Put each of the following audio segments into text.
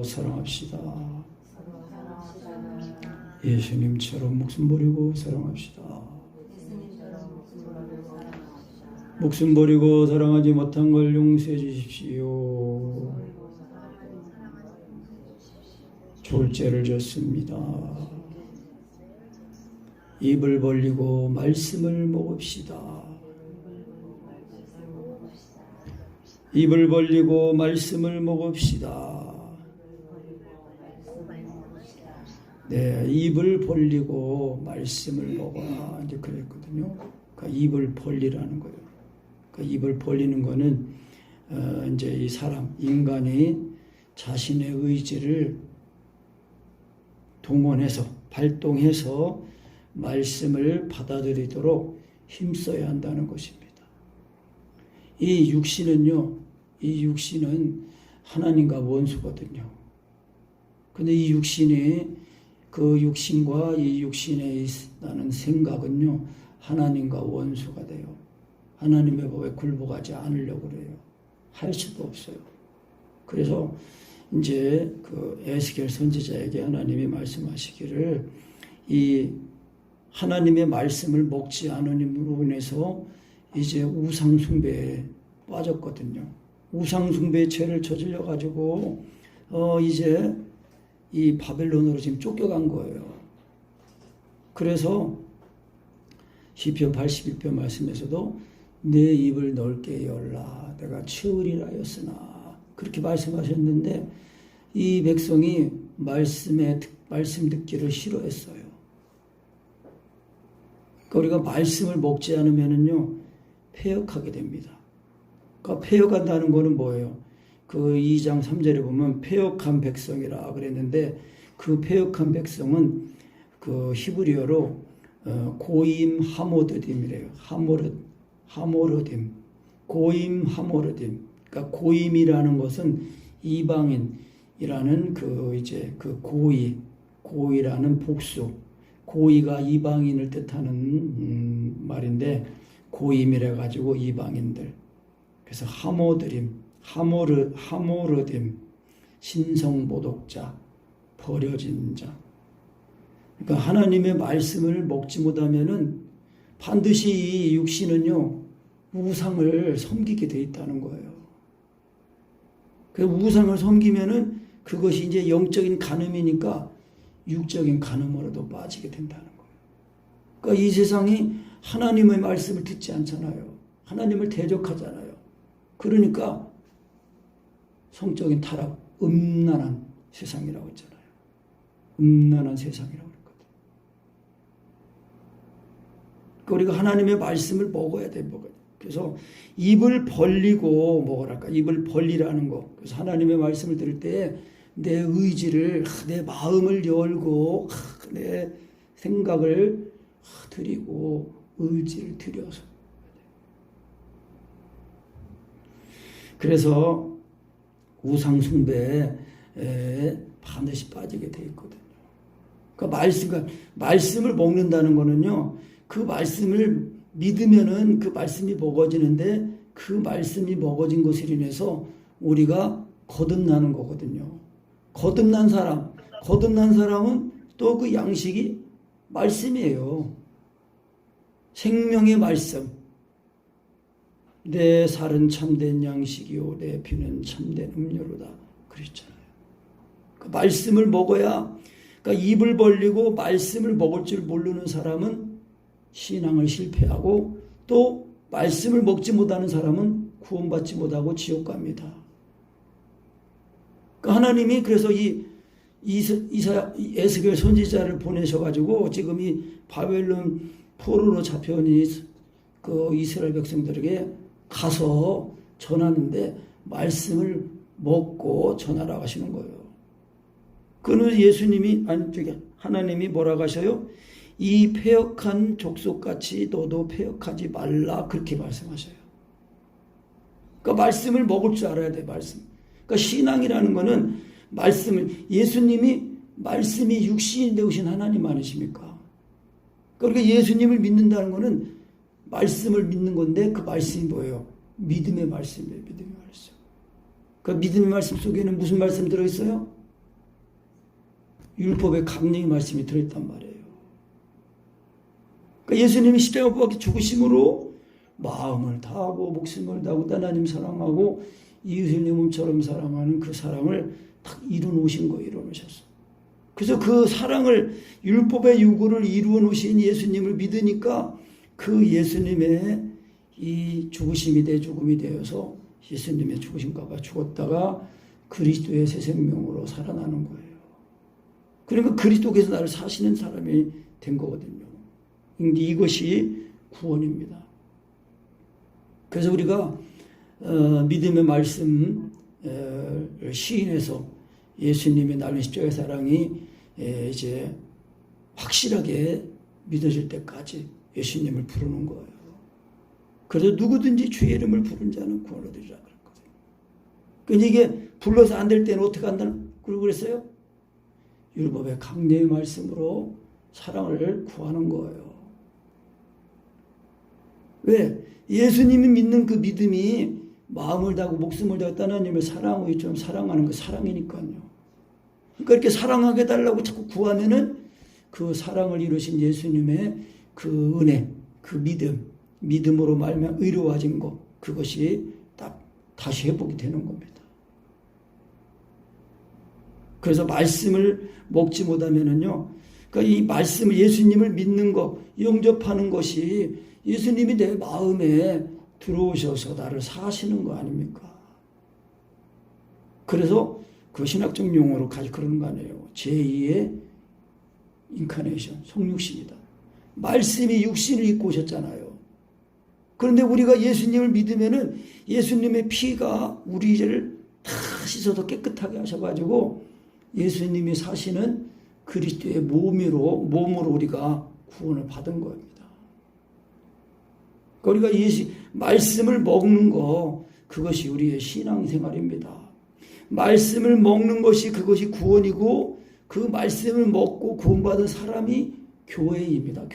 사랑합시다. 예수님처럼 목숨 버리고 사랑합시다. 목숨 버리고 사랑하지 못한 걸 용서해 주십시오. 졸죄를 졌습니다. 입을 벌리고 말씀을 먹읍시다. 입을 벌리고 말씀을 먹읍시다. 네, 입을 벌리고 말씀을 먹어라 이제 그랬거든요. 그러니까 입을 벌리라는 거예요. 그러니까 입을 벌리는 거는 이제 이 사람 인간이 자신의 의지를 동원해서 발동해서 말씀을 받아들이도록 힘써야 한다는 것입니다. 이 육신은요, 이 육신은 하나님과 원수거든요. 근데 이 육신이 그 육신과 이 육신에 나는 생각은요, 하나님과 원수가 돼요. 하나님의 법에 굴복하지 않으려고 그래요. 할 수도 없어요. 그래서 이제 그 에스겔 선지자에게 하나님이 말씀하시기를 이 하나님의 말씀을 먹지 않으므로 인해서 이제 우상숭배에 빠졌거든요. 우상숭배의 죄를 저질러 가지고 이제 이 바벨론으로 지금 쫓겨간 거예요. 그래서 시편 81편 말씀에서도 내 입을 넓게 열라 내가 치으리라 하였으나 그렇게 말씀하셨는데 이 백성이 말씀 듣기를 싫어했어요. 그러니까 우리가 말씀을 먹지 않으면은요 패역하게 됩니다. 그러니까 패역한다는 거는 뭐예요? 그 2장 3절에 보면 패역한 백성이라 그랬는데 그 패역한 백성은 그 히브리어로 고임 하모르딤이래요. 하모르딤. 고임 하모르딤. 그러니까 고임이라는 것은 이방인이라는 그 이제 그 고이라는 복수. 고이가 이방인을 뜻하는 말인데 고임이라 가지고 이방인들. 그래서 하모르딤, 신성모독자, 버려진 자. 그러니까 하나님의 말씀을 먹지 못하면은 반드시 이 육신은요 우상을 섬기게 돼 있다는 거예요. 그 우상을 섬기면은 그것이 이제 영적인 간음이니까 육적인 간음으로도 빠지게 된다는 거예요. 그러니까 이 세상이 하나님의 말씀을 듣지 않잖아요. 하나님을 대적하잖아요. 그러니까 성적인 타락, 음란한 세상이라고 했잖아요. 음란한 세상이라고 했거든요. 그러니까 우리가 하나님의 말씀을 먹어야 돼, 먹어야 돼. 그래서 입을 벌리고 먹으랄까, 입을 벌리라는 거. 그래서 하나님의 말씀을 들을 때 내 의지를, 내 마음을 열고, 내 생각을 드리고, 의지를 들여서. 그래서 우상숭배에 반드시 빠지게 돼 있거든요. 그러니까 말씀을 먹는다는 거는요, 그 말씀을 믿으면은 그 말씀이 먹어지는데 그 말씀이 먹어진 것으로 인해서 우리가 거듭나는 거거든요. 거듭난 사람은 또 그 양식이 말씀이에요. 생명의 말씀. 내 살은 참된 양식이요 내 피는 참된 음료로다 그랬잖아요. 그 말씀을 먹어야, 그러니까 입을 벌리고 말씀을 먹을 줄 모르는 사람은 신앙을 실패하고 또 말씀을 먹지 못하는 사람은 구원받지 못하고 지옥 갑니다. 그러니까 하나님이 그래서 에스겔 선지자를 보내셔가지고 지금 이 바벨론 포로로 잡혀온 그 이스라엘 백성들에게 가서 전하는데 말씀을 먹고 전하라고 하시는 거예요. 그는 하나님이 뭐라고 하셔요? 이 패역한 족속같이 너도 패역하지 말라 그렇게 말씀하셔요. 그러니까 말씀을 먹을 줄 알아야 돼, 말씀. 그러니까 신앙이라는 거는 예수님이 말씀이 육신이 되오신 하나님 아니십니까? 그러니까 예수님을 믿는다는 거는 말씀을 믿는 건데 그 말씀이 뭐예요? 믿음의 말씀이에요. 믿음의 말씀. 그 믿음의 말씀 속에는 무슨 말씀 들어있어요? 율법의 강령의 말씀이 들어있단 말이에요. 그러니까 예수님이 십자가 못 박혀 죽으심으로 마음을 다하고 목숨을 다하고 하나님 사랑하고 이웃을 내 몸처럼 사랑하는 그 사랑을 딱 이루어놓으신 거예요. 이루어놓으셨어. 그래서 그 사랑을 율법의 요구를 이루어놓으신 예수님을 믿으니까 그 예수님의 이 죽으심이 내 죽음이 되어서 예수님의 죽으심과 죽었다가 그리스도의 새 생명으로 살아나는 거예요. 그러니까 그리스도께서 나를 사시는 사람이 된 거거든요. 이것이 구원입니다. 그래서 우리가 믿음의 말씀 시인해서 예수님의 나를 십자가의 사랑이 이제 확실하게 믿어질 때까지 예수님을 부르는 거예요. 그래서 누구든지 주의 이름을 부른 자는 구원을 얻으리라 그랬거든요. 근데 이게 불러서 안 될 때는 어떻게 한다는 그랬어요? 율법의 강령의 말씀으로 사랑을 구하는 거예요. 왜? 예수님이 믿는 그 믿음이 마음을 다하고 목숨을 다하고 하나님을 사랑하고 이처럼 사랑하는 그 사랑이니까요. 그러니까 이렇게 사랑하게 달라고 자꾸 구하면은 그 사랑을 이루신 예수님의 그 은혜, 그 믿음으로 말미암아 의로워진 것, 그것이 딱 다시 회복이 되는 겁니다. 그래서 말씀을 먹지 못하면은요, 그러니까 이 말씀을 예수님을 믿는 것, 영접하는 것이 예수님이 내 마음에 들어오셔서 나를 사시는 거 아닙니까? 그래서 그 신학적 용어로 가지고 그러는 거 아니에요. 제2의 인카네이션, 성육신이다. 말씀이 육신을 입고 오셨잖아요. 그런데 우리가 예수님을 믿으면은 예수님의 피가 우리를 다 씻어서 깨끗하게 하셔가지고 예수님이 사시는 그리스도의 몸으로 우리가 구원을 받은 겁니다. 우리가 말씀을 먹는 거, 그것이 우리의 신앙생활입니다. 말씀을 먹는 것이 그것이 구원이고 그 말씀을 먹고 구원받은 사람이 교회입니다.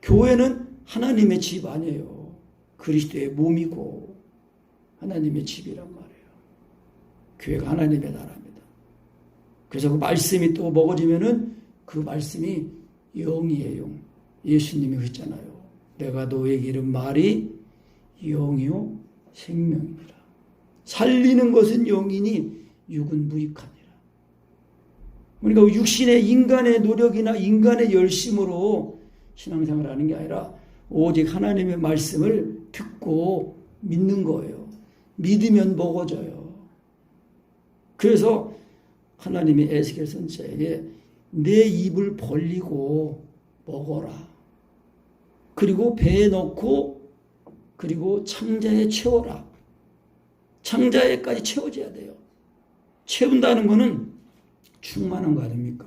교회는 하나님의 집 아니에요. 그리스도의 몸이고 하나님의 집이란 말이에요. 교회가 하나님의 나라입니다. 그래서 그 말씀이 또 먹어지면은 그 말씀이 영이에요. 영. 예수님이 그랬잖아요. 내가 너에게 이른 말이 영이요 생명이라. 살리는 것은 영이니 육은 무익하니라. 그러니까 육신의 인간의 노력이나 인간의 열심으로 신앙생활을 하는 게 아니라 오직 하나님의 말씀을 듣고 믿는 거예요. 믿으면 먹어져요. 그래서 하나님이 에스겔 선지자에게 내 입을 벌리고 먹어라. 그리고 배에 넣고 그리고 창자에 채워라. 창자에까지 채워져야 돼요. 채운다는 것은 충만한 거 아닙니까?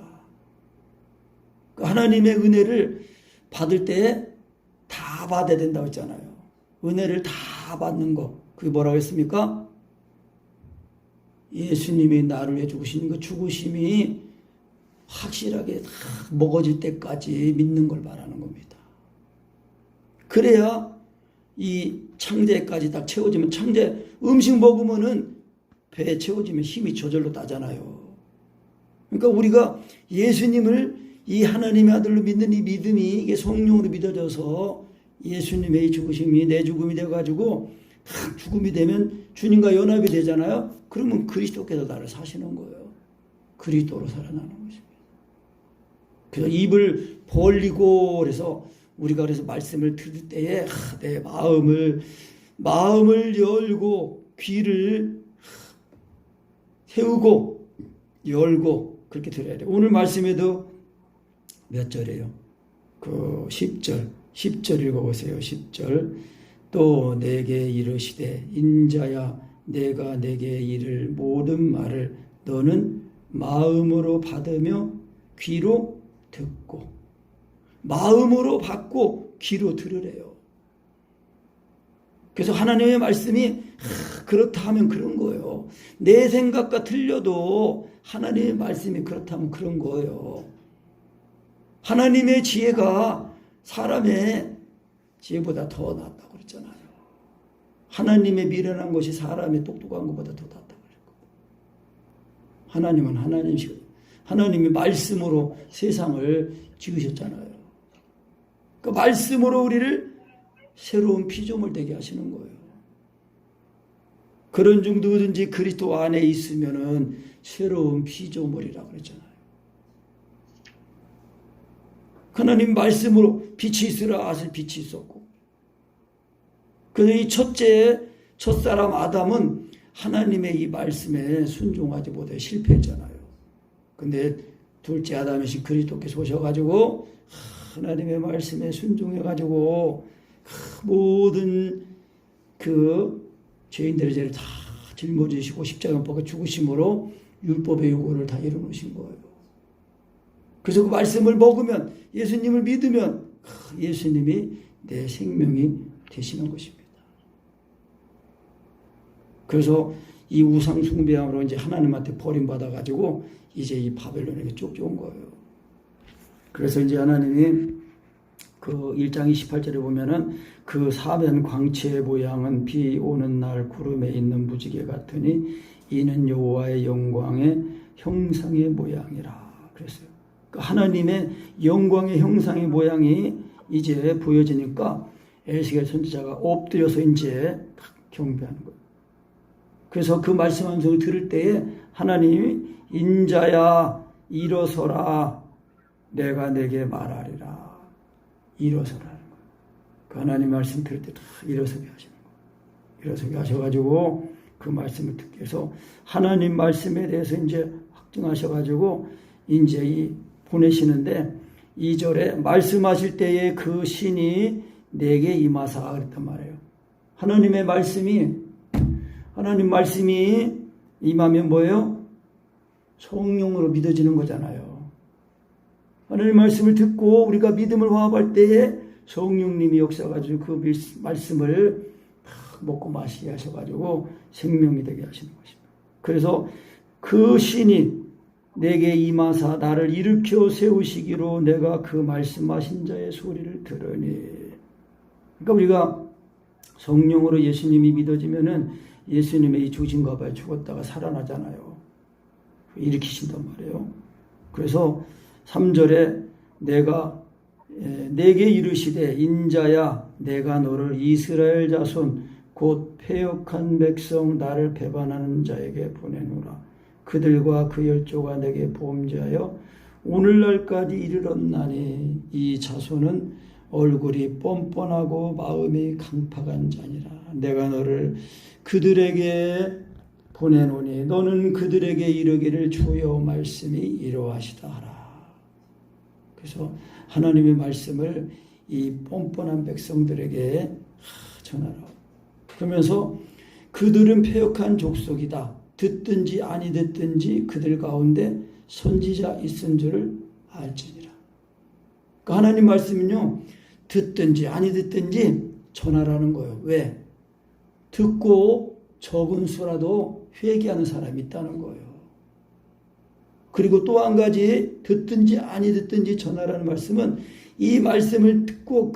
하나님의 은혜를 받을 때 다 받아야 된다고 했잖아요. 은혜를 다 받는 거. 그게 뭐라고 했습니까? 예수님이 나를 위해 죽으신 그 죽으심이 확실하게 다 먹어질 때까지 믿는 걸 말하는 겁니다. 그래야 이 창자에까지 딱 채워지면 음식 먹으면은 배에 채워지면 힘이 저절로 나잖아요. 그러니까 우리가 예수님을 이 하나님의 아들로 믿는 이 믿음이 이게 성령으로 믿어져서 예수님의 이 죽으심이 내 죽음이 돼가지고 죽음이 되면 주님과 연합이 되잖아요. 그러면 그리스도께서 나를 사시는 거예요. 그리스도로 살아나는 것입니다. 그래서 입을 벌리고 그래서 우리가 그래서 말씀을 들을 때에 내 마음을 열고 귀를 세우고 열고 그렇게 들어야 돼요. 오늘 말씀에도 몇 절이에요? 그 10절 읽어보세요. 10절. 또 내게 이르시되 인자야 내가 내게 이를 모든 말을 너는 마음으로 받으며 귀로 듣고 마음으로 받고 귀로 들으래요. 그래서 하나님의 말씀이 그렇다 하면 그런 거예요. 내 생각과 틀려도 하나님의 말씀이 그렇다면 그런 거예요. 하나님의 지혜가 사람의 지혜보다 더 낫다고 그랬잖아요. 하나님의 미련한 것이 사람의 똑똑한 것보다 더 낫다고 그랬거든요. 하나님은 하나님이시거든요. 하나님이 말씀으로 세상을 지으셨잖아요. 그 말씀으로 우리를 새로운 피조물 되게 하시는 거예요. 그런 중 누구든지 그리스도 안에 있으면은 새로운 피조물이라 그랬잖아요. 하나님 말씀으로 빛이 있으라 하실 빛이 있었고, 그래서 이 첫사람 아담은 하나님의 이 말씀에 순종하지 못해 실패했잖아요. 근데 둘째 아담이신 그리스도께서 오셔가지고 하나님의 말씀에 순종해가지고 모든 그 죄인들의 죄를 다 짊어지시고 십자가에 못 박아 죽으심으로 율법의 요구를 다 이루신 거예요. 그래서 그 말씀을 먹으면, 예수님을 믿으면 예수님이 내 생명이 되시는 것입니다. 그래서 이 우상 숭배함으로 이제 하나님한테 버림받아가지고 이제 이 바벨론에게 쫓겨온 거예요. 그래서 이제 하나님이 그 1장 28절에 보면은 그 사면 광채의 모양은 비 오는 날 구름에 있는 무지개 같으니 이는 여호와의 영광의 형상의 모양이라 그랬어요. 그 하나님의 영광의 형상의 모양이 이제 보여지니까 에스겔 선지자가 엎드려서 이제 경배하는 거예요. 그래서 그 말씀하면서 들을 때에 하나님이 인자야 일어서라 내가 내게 말하리라. 일어서라는 거예요. 그 하나님 말씀 들을 때 다 일어서게 하시는 거예요. 일어서게 하셔가지고 그 말씀을 듣기 위해서 하나님 말씀에 대해서 이제 확증하셔가지고 이제 이 보내시는데 2절에 말씀하실 때에 그 신이 내게 임하사 그랬단 말이에요. 하나님 말씀이 임하면 뭐예요? 성령으로 믿어지는 거잖아요. 하나님 말씀을 듣고 우리가 믿음을 화합할 때에 성령님이 역사가지고 그 말씀을 먹고 마시게 하셔가지고 생명이 되게 하시는 것입니다. 그래서 그 신이 내게 임하사 나를 일으켜 세우시기로 내가 그 말씀하신 자의 소리를 들으니. 그러니까 우리가 성령으로 예수님이 믿어지면은 예수님의 이 죽으신가 봐요. 죽었다가 살아나잖아요. 일으키신단 말이에요. 그래서 3절에 내게 이르시되 인자야 내가 너를 이스라엘 자손 곧 패역한 백성 나를 배반하는 자에게 보내노라. 그들과 그 열조가 내게 보험자여 오늘날까지 이르렀나니 이 자손은 얼굴이 뻔뻔하고 마음이 강팍한 자니라. 내가 너를 그들에게 보내노니 너는 그들에게 이르기를 주여 말씀이 이러하시다 하라. 그래서 하나님의 말씀을 이 뻔뻔한 백성들에게 전하라. 그러면서 그들은 패역한 족속이다. 듣든지 아니 듣든지 그들 가운데 선지자 있은 줄을 알지니라. 그러니까 하나님 말씀은요, 듣든지 아니 듣든지 전하라는 거예요. 왜? 듣고 적은 수라도 회개하는 사람이 있다는 거예요. 그리고 또 한 가지, 듣든지 아니 듣든지 전하라는 말씀은 이 말씀을 듣고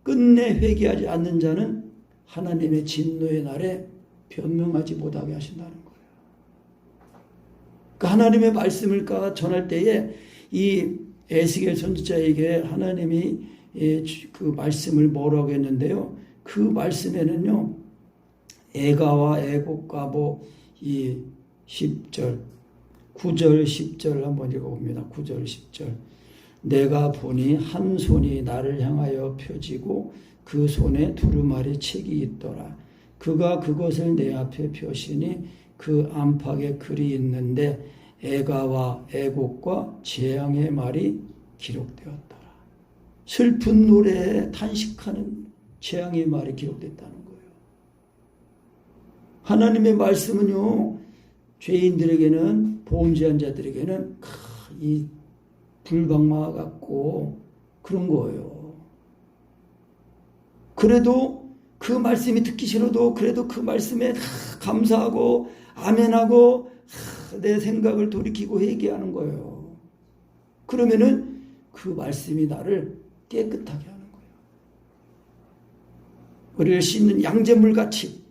끝내 회개하지 않는 자는 하나님의 진노의 날에 변명하지 못하게 하신다는 거예요. 그러니까 하나님의 말씀을 전할 때에 이 에스겔 선지자에게 하나님이 그 말씀을 뭐라고 했는데요. 그 말씀에는요, 애가와 애곡과 이 10절, 9절, 10절 한번 읽어봅니다. 9절, 10절. 내가 보니 한 손이 나를 향하여 펴지고 그 손에 두루마리 책이 있더라. 그가 그것을 내 앞에 펴시니 그 안팎에 글이 있는데 애가와 애곡과 재앙의 말이 기록되었더라. 슬픈 노래에 탄식하는 재앙의 말이 기록됐다는 거예요. 하나님의 말씀은요, 죄인들에게는, 보험제한 자들에게는 이 불방마 같고 그런 거예요. 그래도 그 말씀이 듣기 싫어도 그래도 그 말씀에 감사하고 아멘하고 내 생각을 돌이키고 회개하는 거예요. 그러면은 그 말씀이 나를 깨끗하게 하는 거예요. 우리를 씻는 양잿물 같이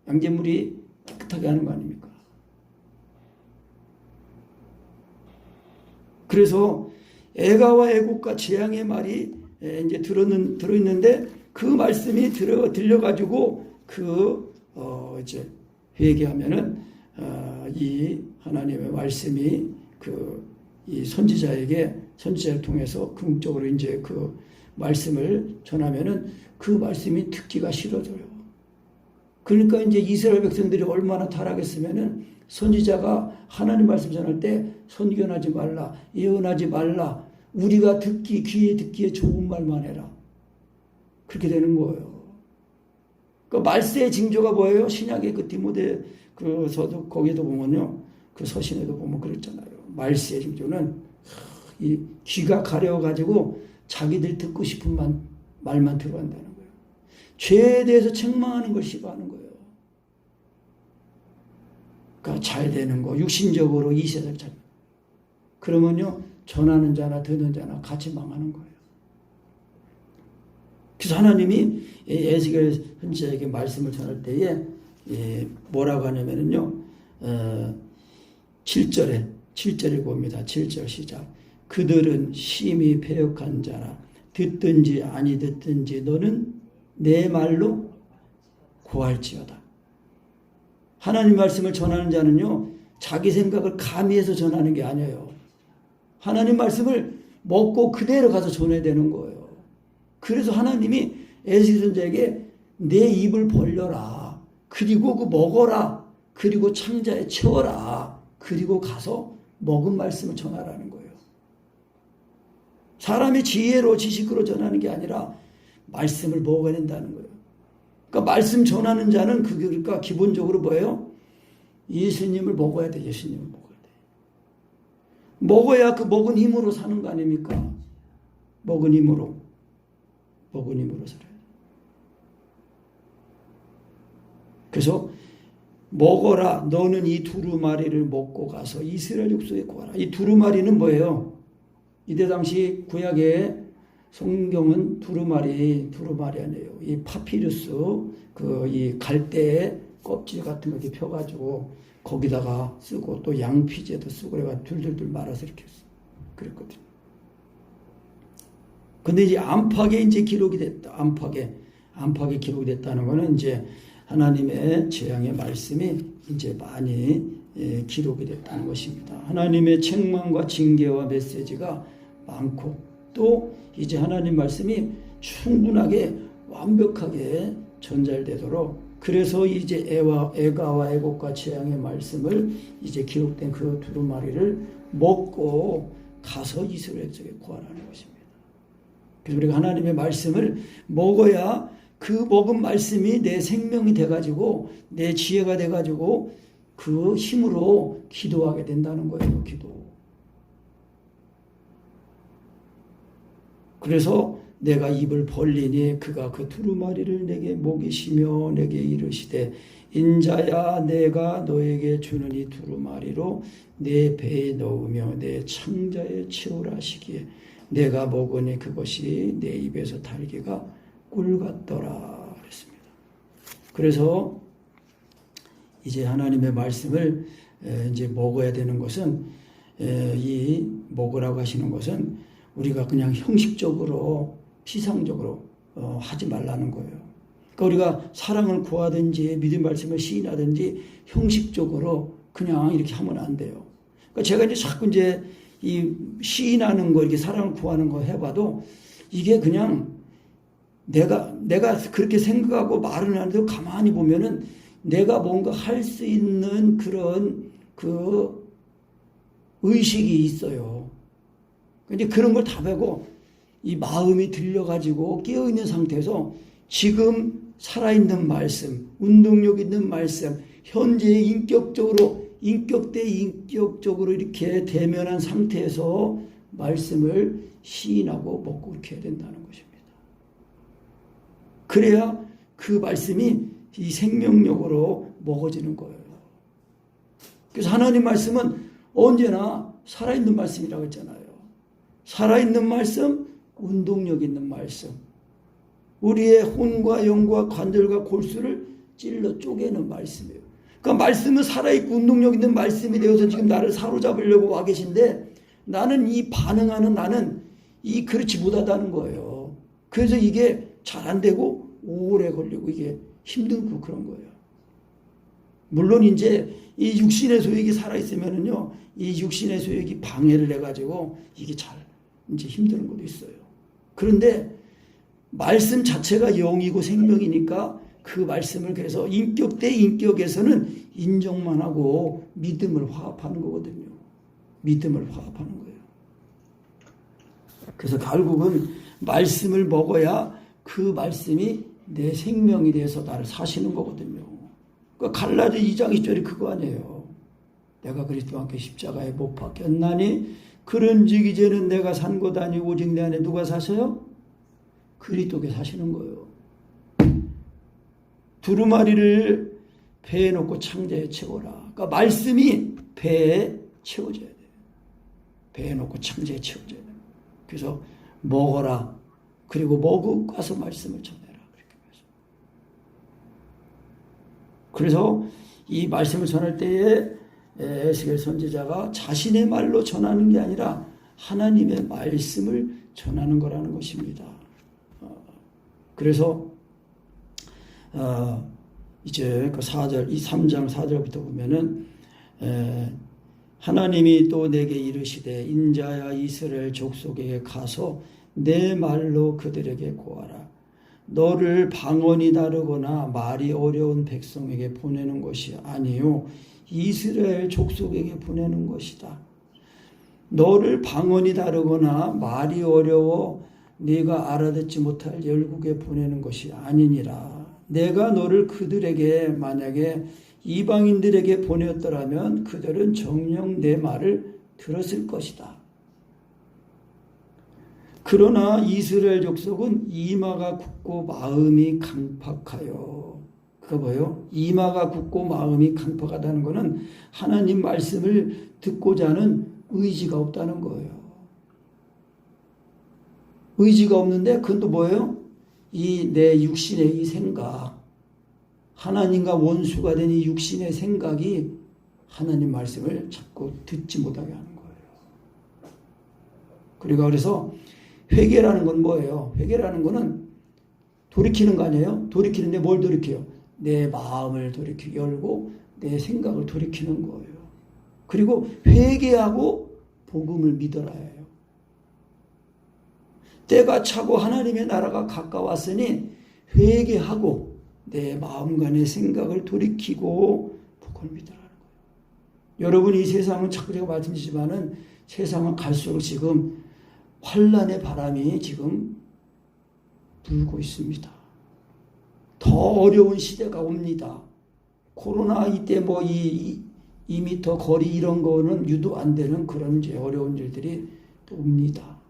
양잿물이 깨끗하게 하는 거 아닙니까? 그래서 애가와 애국과 재앙의 말이 이제 들어있는데 그 말씀이 들려가지고 이제 회개하면은 이 하나님의 말씀이 이 선지자를 통해서 궁극적으로 이제 그 말씀을 전하면은 그 말씀이 듣기가 싫어져요. 그러니까 이제 이스라엘 백성들이 얼마나 타락했으면은 선지자가 하나님 말씀 전할 때 선견하지 말라, 예언하지 말라, 우리가 귀에 듣기에 좋은 말만 해라. 그렇게 되는 거예요. 그 말세의 징조가 뭐예요? 신약의 그 디모데 서도 거기에도 보면요, 그 서신에도 보면 그랬잖아요. 말세의 징조는 이 귀가 가려가지고 자기들 듣고 싶은 말만 들어간다는 거예요. 죄에 대해서 책망하는 걸 싫어하는 거예요. 그러니까 잘 되는 거, 육신적으로 이 세상 잘. 그러면요, 전하는 자나 듣는 자나 같이 망하는 거예요. 그래서 하나님이 에스겔 선지자에게 말씀을 전할 때에 뭐라고 하냐면요, 7절을 봅니다. 7절 시작. 그들은 심히 패역한 자라. 듣든지 아니 듣든지 너는 내 말로 고할지어다. 하나님 말씀을 전하는 자는요, 자기 생각을 가미해서 전하는 게 아니에요. 하나님 말씀을 먹고 그대로 가서 전해야 되는 거예요. 그래서 하나님이 에스겔 선지자에게 내 입을 벌려라. 그리고 먹어라. 그리고 창자에 채워라. 그리고 가서 먹은 말씀을 전하라는 거예요. 사람이 지혜로 지식으로 전하는 게 아니라 말씀을 먹어야 된다는 거예요. 그러니까 말씀 전하는 자는 그러니까 기본적으로 뭐예요? 예수님을 먹어야 돼. 예수님을 먹어야 돼. 먹어야 그 먹은 힘으로 사는 거 아닙니까? 먹은 힘으로 살아야 돼. 그래서 먹어라. 너는 이 두루마리를 먹고 가서 이스라엘 족속에 구하라. 이 두루마리는 뭐예요? 이때 당시 구약의 성경은 두루마리 아니에요. 이 파피루스 이 갈대 껍질 같은 거 이렇게 펴가지고 거기다가 쓰고 또 양피제도 쓰고 그래가 둘둘둘 말아서 이렇게 그랬거든요. 근데 이제 안팎에 이제 기록이 됐다. 안팎에 기록이 됐다는 거는 이제 하나님의 재앙의 말씀이 이제 많이 기록이 됐다는 것입니다. 하나님의 책망과 징계와 메시지가 많고 또 이제 하나님 말씀이 충분하게 완벽하게 전달되도록 그래서 이제 애가와 애곡과 재앙의 말씀을 이제 기록된 그 두루마리를 먹고 가서 이스라엘 쪽에 구하라는 것입니다. 그래서 우리가 하나님의 말씀을 먹어야 그 먹은 말씀이 내 생명이 돼가지고 내 지혜가 돼가지고 그 힘으로 기도하게 된다는 거예요. 기도. 그래서 내가 입을 벌리니 그가 그 두루마리를 내게 먹이시며 내게 이르시되 인자야 내가 너에게 주는 이 두루마리로 내 배에 넣으며 내 창자에 채우라 하시기에 내가 먹으니 그것이 내 입에서 달기가 꿀 같더라 그랬습니다. 그래서 이제 하나님의 말씀을 이제 먹어야 되는 것은 이 먹으라고 하시는 것은 우리가 그냥 형식적으로 피상적으로 하지 말라는 거예요. 그러니까 우리가 사랑을 구하든지 믿음 말씀을 시인하든지 형식적으로 그냥 이렇게 하면 안 돼요. 그러니까 제가 이제 자꾸 이제 이 시인하는 거 이렇게 사랑을 구하는 거 해봐도 이게 그냥 내가 그렇게 생각하고 말을 하는데 가만히 보면은 내가 뭔가 할 수 있는 그런 그 의식이 있어요. 근데 그런 걸 다 배고 이 마음이 들려가지고 깨어있는 상태에서 지금 살아있는 말씀, 운동력 있는 말씀, 현재 인격적으로 이렇게 대면한 상태에서 말씀을 시인하고 먹고 이렇게 해야 된다는 것입니다. 그래야 그 말씀이 이 생명력으로 먹어지는 거예요. 그래서 하나님 말씀은 언제나 살아있는 말씀이라고 했잖아요. 살아있는 말씀, 운동력 있는 말씀. 우리의 혼과 영과 관절과 골수를 찔러 쪼개는 말씀이에요. 그러니까 말씀은 살아있고 운동력 있는 말씀이 되어서 지금 나를 사로잡으려고 와 계신데 나는 이 반응하는 나는 이 그렇지 못하다는 거예요. 그래서 이게 잘 안 되고 오래 걸리고 이게 힘들고 그런 거예요. 물론 이제 이 육신의 소욕이 살아있으면은요, 이 육신의 소욕이 방해를 해가지고 이게 잘 이제 힘드는 것도 있어요. 그런데 말씀 자체가 영이고 생명이니까 그 말씀을 그래서 인격 대 인격에서는 인정만 하고 믿음을 화합하는 거거든요. 믿음을 화합하는 거예요. 그래서 결국은 말씀을 먹어야 그 말씀이 내 생명이 돼서 나를 사시는 거거든요. 그러니까 갈라디아 2장 2절이 그거 아니에요. 내가 그리스도와 함께 십자가에 못 박혔나니 그런즉 이제는 내가 산 것 아니 오직 내 안에 누가 사셔요? 그리스도께 사시는 거예요. 두루마리를 배에 놓고 창자에 채워라. 그러니까 말씀이 배에 채워져야 돼요. 배에 놓고 창자에 채워져야 돼요. 그래서 먹어라. 그리고 먹고 가서 말씀을 전해라. 그래서 이 말씀을 전할 때에 에스겔 선지자가 자신의 말로 전하는 게 아니라 하나님의 말씀을 전하는 거라는 것입니다. 그래서 이제 그 4절, 이 3장 4절부터 보면은 하나님이 또 내게 이르시되 인자야 이스라엘 족속에게 가서 내 말로 그들에게 고하라. 너를 방언이 다르거나 말이 어려운 백성에게 보내는 것이 아니요 이스라엘 족속에게 보내는 것이다. 너를 방언이 다르거나 말이 어려워 네가 알아듣지 못할 열국에 보내는 것이 아니니라. 내가 너를 그들에게 만약에 이방인들에게 보냈더라면 그들은 정녕 내 말을 들었을 것이다. 그러나 이스라엘 족속은 이마가 굳고 마음이 강팍하여. 그거 뭐예요? 이마가 굳고 마음이 강팍하다는 것은 하나님 말씀을 듣고자 하는 의지가 없다는 거예요. 의지가 없는데 그건 또 뭐예요? 이 내 육신의 이 생각, 하나님과 원수가 된 이 육신의 생각이 하나님 말씀을 자꾸 듣지 못하게 하는 거예요. 그래서 회개라는 건 뭐예요? 회개라는 거는 돌이키는 거 아니에요? 돌이키는데 뭘 돌이켜요? 내 마음을 열고 내 생각을 돌이키는 거예요. 그리고 회개하고 복음을 믿어라 해요. 때가 차고 하나님의 나라가 가까웠으니 회개하고 내 마음과 내 생각을 돌이키고 복음을 믿어라는 거예요. 여러분 이 세상은 자꾸 제가 말씀드리지만은 세상은 갈수록 지금 환란의 바람이 지금 불고 있습니다. 더 어려운 시대가 옵니다. 코로나 이때 뭐 2미터 거리 이런 거는 유도 안 되는 그런 이제 어려운 일들이 또 옵니다.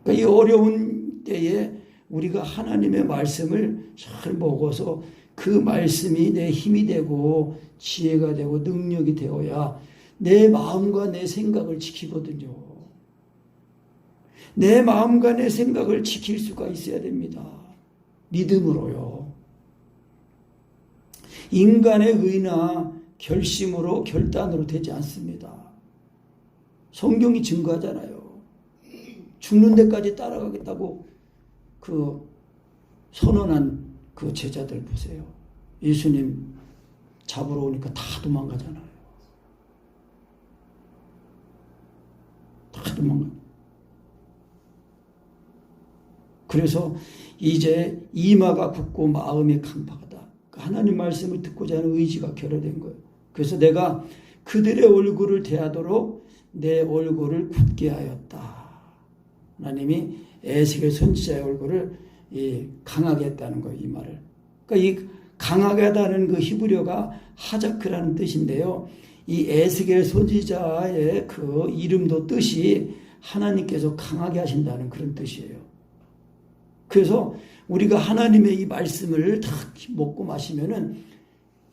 그러니까 이 어려운 때에 우리가 하나님의 말씀을 잘 먹어서 그 말씀이 내 힘이 되고 지혜가 되고 능력이 되어야 내 마음과 내 생각을 지키거든요. 내 마음과 내 생각을 지킬 수가 있어야 됩니다. 믿음으로요. 인간의 의나 결심으로 결단으로 되지 않습니다. 성경이 증거하잖아요. 죽는 데까지 따라가겠다고 그 선언한 그 제자들 보세요. 예수님 잡으러 오니까 다 도망가잖아요. 다 도망가. 그래서 이제 이마가 굳고 마음이 강팍하다. 하나님 말씀을 듣고자 하는 의지가 결여된 거예요. 그래서 내가 그들의 얼굴을 대하도록 내 얼굴을 굳게 하였다. 하나님이 에스겔 선지자의 얼굴을 강하게 했다는 거예요. 이 말을. 그러니까 이 강하게 하다는 그 히브리어가 하자크라는 뜻인데요. 이 에스겔 선지자의 그 이름도 뜻이 하나님께서 강하게 하신다는 그런 뜻이에요. 그래서 우리가 하나님의 이 말씀을 다 먹고 마시면은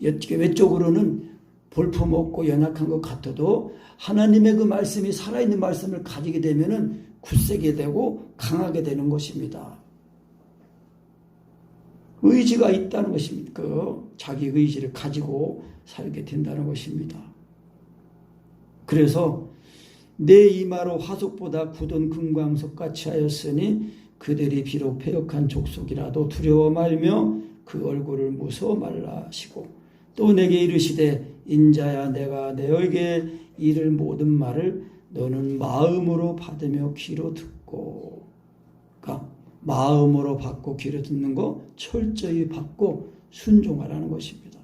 외적으로는 볼품없고 연약한 것 같아도 하나님의 그 말씀이 살아있는 말씀을 가지게 되면은 굳세게 되고 강하게 되는 것입니다. 의지가 있다는 것입니다. 그 자기 의지를 가지고 살게 된다는 것입니다. 그래서 내 이마로 화석보다 굳은 금광석 같이 하였으니 그들이 비록 패역한 족속이라도 두려워 말며 그 얼굴을 무서워 말라 하시고 또 내게 이르시되 인자야 내가 너에게 이를 모든 말을 너는 마음으로 받으며 귀로 듣고 그러니까 마음으로 받고 귀로 듣는 거 철저히 받고 순종하라는 것입니다.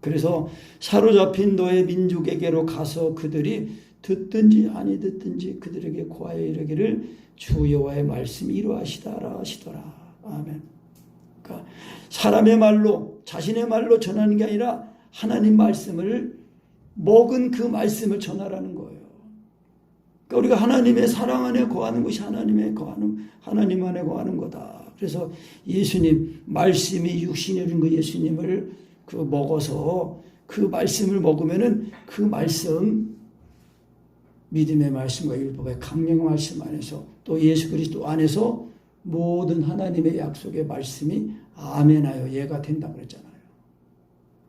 그래서 사로잡힌 너의 민족에게로 가서 그들이 듣든지 아니 듣든지 그들에게 고하여 이르기를 주 여호와의 말씀이 이루하시더라 하시더라. 아멘. 그러니까 사람의 말로 자신의 말로 전하는 게 아니라 하나님 말씀을 먹은 그 말씀을 전하라는 거예요. 그러니까 우리가 하나님의 사랑 안에 거하는 것이 하나님 안에 거하는 거다. 그래서 예수님 말씀이 육신이 되는 그 예수님을 그 먹어서 그 말씀을 먹으면은 그 말씀 믿음의 말씀과 율법의 강령의 말씀 안에서 또 예수 그리스도 안에서 모든 하나님의 약속의 말씀이 아멘하여 예가 된다고 그랬잖아요.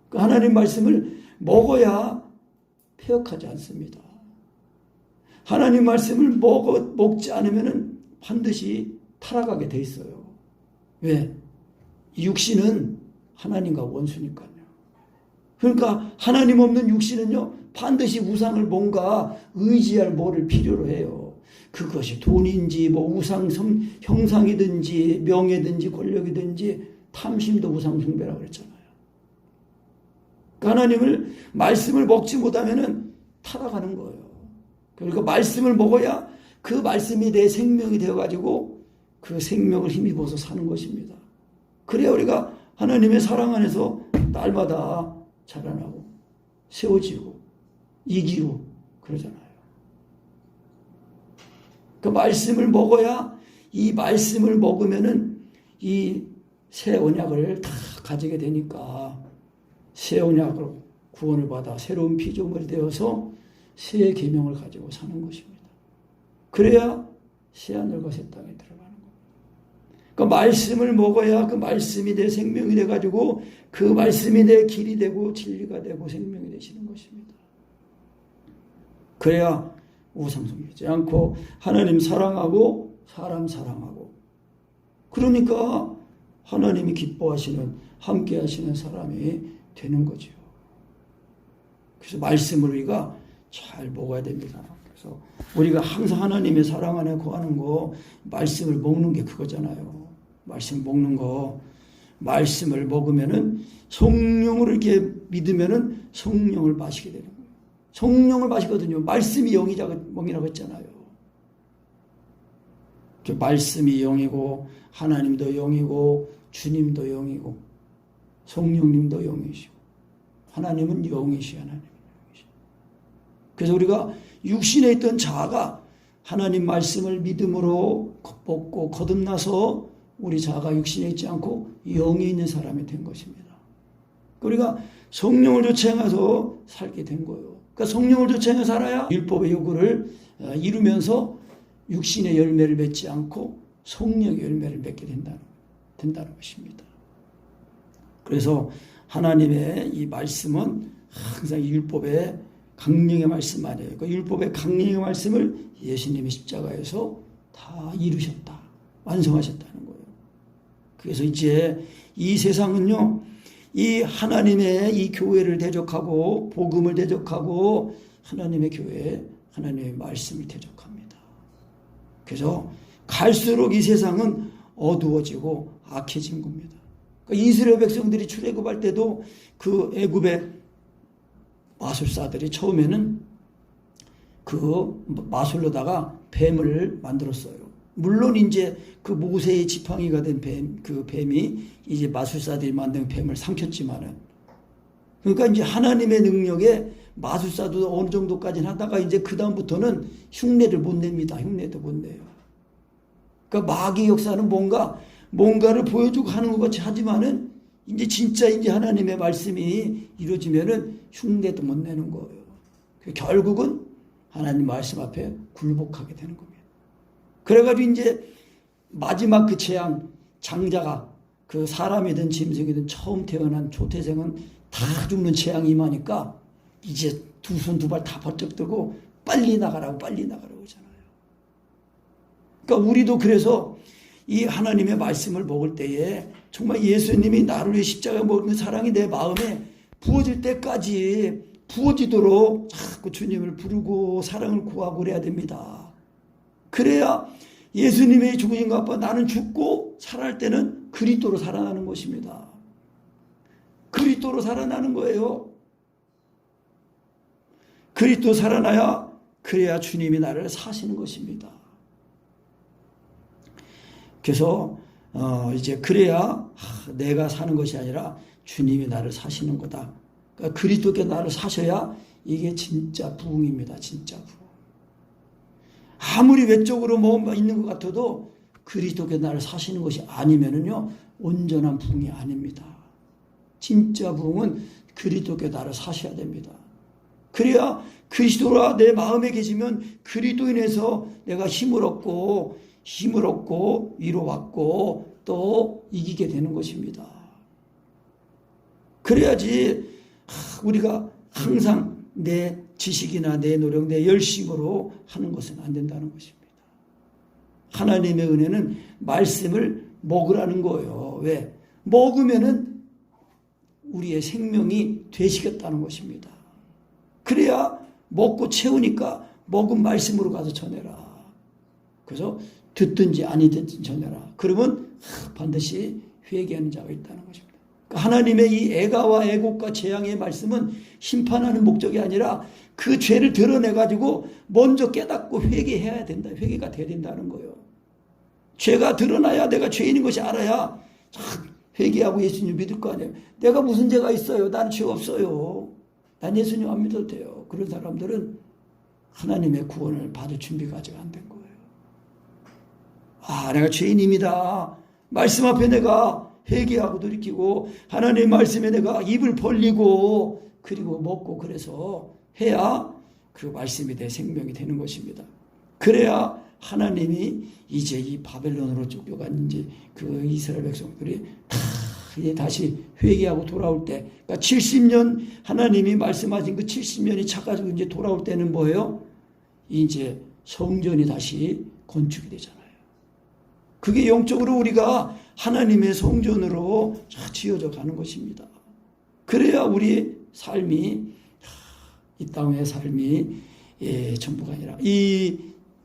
그 하나님 말씀을 먹어야 패역하지 않습니다. 하나님 말씀을 먹지 않으면 반드시 타락하게 돼 있어요. 왜? 육신은 하나님과 원수니까요. 그러니까 하나님 없는 육신은요 반드시 우상을 뭔가 의지할 뭐를 필요로 해요. 그것이 돈인지 뭐 우상 형상이든지 명예든지 권력이든지 탐심도 우상 숭배라고 그랬잖아요. 그러니까 하나님을 말씀을 먹지 못하면은 타락하는 거예요. 그러니까 말씀을 먹어야 그 말씀이 내 생명이 되어가지고 그 생명을 힘입어서 사는 것입니다. 그래야 우리가 하나님의 사랑 안에서 날마다 자라나고 세워지고 이기고 그러잖아요. 그 말씀을 먹어야 이 말씀을 먹으면은 이 새 언약을 다 가지게 되니까 새 언약으로 구원을 받아 새로운 피조물이 되어서 새 계명을 가지고 사는 것입니다. 그래야 새하늘과 새 땅에 들어가는 겁니다. 그 말씀을 먹어야 그 말씀이 내 생명이 돼가지고 그 말씀이 내 길이 되고 진리가 되고 생명이 되시는 것입니다. 그래야 우상 숭배하지 않고 하나님 사랑하고 사람 사랑하고 그러니까 하나님이 기뻐하시는 함께 하시는 사람이 되는 거죠. 그래서 말씀을 우리가 잘 먹어야 됩니다. 그래서 우리가 항상 하나님의 사랑 안에 거하는 거 말씀을 먹는 게 그거잖아요. 말씀 먹는 거 말씀을 먹으면은 성령을 이렇게 믿으면은 성령을 마시게 되는 거예요. 성령을 마시거든요. 말씀이 영이라고 했잖아요. 말씀이 영이고 하나님도 영이고 주님도 영이고 성령님도 영이시고 하나님은 영이시 하나님은 영이시. 그래서 우리가 육신에 있던 자아가 하나님 말씀을 믿음으로 먹고 거듭나서 우리 자아가 육신에 있지 않고 영이 있는 사람이 된 것입니다. 우리가 성령을 조차해서 살게 된 거예요. 그러니까 성령을 조차해 살아야 율법의 요구를 이루면서 육신의 열매를 맺지 않고 성령의 열매를 맺게 된다는 것입니다. 그래서 하나님의 이 말씀은 항상 율법의 강령의 말씀 아니에요. 그 율법의 강령의 말씀을 예수님이 십자가에서 다 이루셨다. 완성하셨다는 거예요. 그래서 이제 이 세상은요, 이 하나님의 이 교회를 대적하고 복음을 대적하고 하나님의 교회, 하나님의 말씀을 대적합니다. 그래서 갈수록 이 세상은 어두워지고 악해진 겁니다. 그러니까 이스라엘 백성들이 출애굽할 때도 그 애굽의 마술사들이 처음에는 그 마술로다가 뱀을 만들었어요. 물론 이제 그 모세의 지팡이가 된 그 뱀이 이제 마술사들이 만든 뱀을 삼켰지만은 그러니까 이제 하나님의 능력에 마술사도 어느 정도까지는 하다가 이제 그 다음부터는 흉내를 못 냅니다. 흉내도 못 내요. 그러니까 마귀 역사는 뭔가를 보여주고 하는 것 같이 하지만은 이제 진짜 이제 하나님의 말씀이 이루어지면은 흉내도 못 내는 거예요. 결국은 하나님 말씀 앞에 굴복하게 되는 겁니다. 그래가지고 이제 마지막 그 재앙, 장자가 그 사람이든 짐승이든 처음 태어난 초태생은 다 죽는 재앙이 임하니까 이제 두 손 두 발 다 번쩍 들고 빨리 나가라고 하잖아요. 그러니까 우리도 그래서 이 하나님의 말씀을 먹을 때에 정말 예수님이 나를 위해 십자가 먹는 사랑이 내 마음에 부어질 때까지 부어지도록 자꾸 주님을 부르고 사랑을 구하고 그래야 됩니다. 그래야 예수님의 죽으신 것 같아 나는 죽고 살아날 때는 그리스도로 살아나는 것입니다. 그리스도로 살아나는 거예요. 그리스도 살아나야 그래야 주님이 나를 사시는 것입니다. 그래서 이제 그래야 내가 사는 것이 아니라 주님이 나를 사시는 거다. 그러니까 그리스도께 나를 사셔야 이게 진짜 부흥입니다. 진짜 부흥. 아무리 외적으로 뭐 있는 것 같아도 그리스도께 나를 사시는 것이 아니면은요 온전한 부흥이 아닙니다. 진짜 부흥은 그리스도께 나를 사셔야 됩니다. 그래야 그리스도가 내 마음에 계시면 그리스도인에서 내가 힘을 얻고 위로받고 또 이기게 되는 것입니다. 그래야지 우리가 항상 내 지식이나 내 노력, 내 열심으로 하는 것은 안 된다는 것입니다. 하나님의 은혜는 말씀을 먹으라는 거예요. 왜? 먹으면은 우리의 생명이 되시겠다는 것입니다. 그래야 먹고 채우니까 먹은 말씀으로 가서 전해라. 그래서 듣든지 아니든지 전해라. 그러면 반드시 회개하는 자가 있다는 것입니다. 그러니까 하나님의 이 애가와 애곡과 재앙의 말씀은 심판하는 목적이 아니라 그 죄를 드러내가지고 먼저 깨닫고 회개해야 된다. 회개가 돼야 된다는 거예요. 죄가 드러나야 내가 죄인인 것이 알아야 회개하고 예수님 믿을 거 아니에요. 내가 무슨 죄가 있어요? 나는 죄 없어요. 난 예수님 안 믿어도 돼요. 그런 사람들은 하나님의 구원을 받을 준비가 아직 안 된 거예요. 내가 죄인입니다. 말씀 앞에 내가 회개하고 돌이키고 하나님의 말씀에 내가 입을 벌리고 그리고 먹고 그래서 해야 그 말씀이 내 생명이 되는 것입니다. 그래야 하나님이 이제 이 바벨론으로 쫓겨간 이제 그 이스라엘 백성들이 다 이제 다시 회개하고 돌아올 때, 그러니까 70년 하나님이 말씀하신 그 70년이 차가지고 이제 돌아올 때는 뭐예요? 이제 성전이 다시 건축이 되잖아요. 그게 영적으로 우리가 하나님의 성전으로 지어져 가는 것입니다. 그래야 우리 삶이 이 땅의 삶이 전부가 아니라 이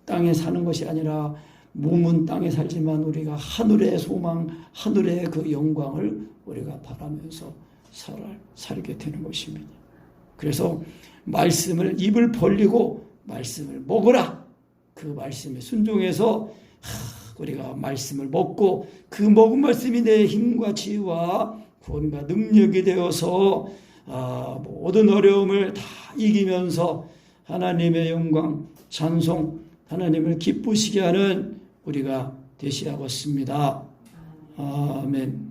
땅에 사는 것이 아니라 몸은 땅에 살지만 우리가 하늘의 소망, 하늘의 그 영광을 우리가 바라면서 살게 되는 것입니다. 그래서 말씀을 입을 벌리고 말씀을 먹으라. 그 말씀에 순종해서 우리가 말씀을 먹고 그 먹은 말씀이 내 힘과 지혜와 구원과 능력이 되어서 모든 어려움을 다 이기면서 하나님의 영광, 찬송, 하나님을 기쁘시게 하는 우리가 되시라고 했습니다. 아멘.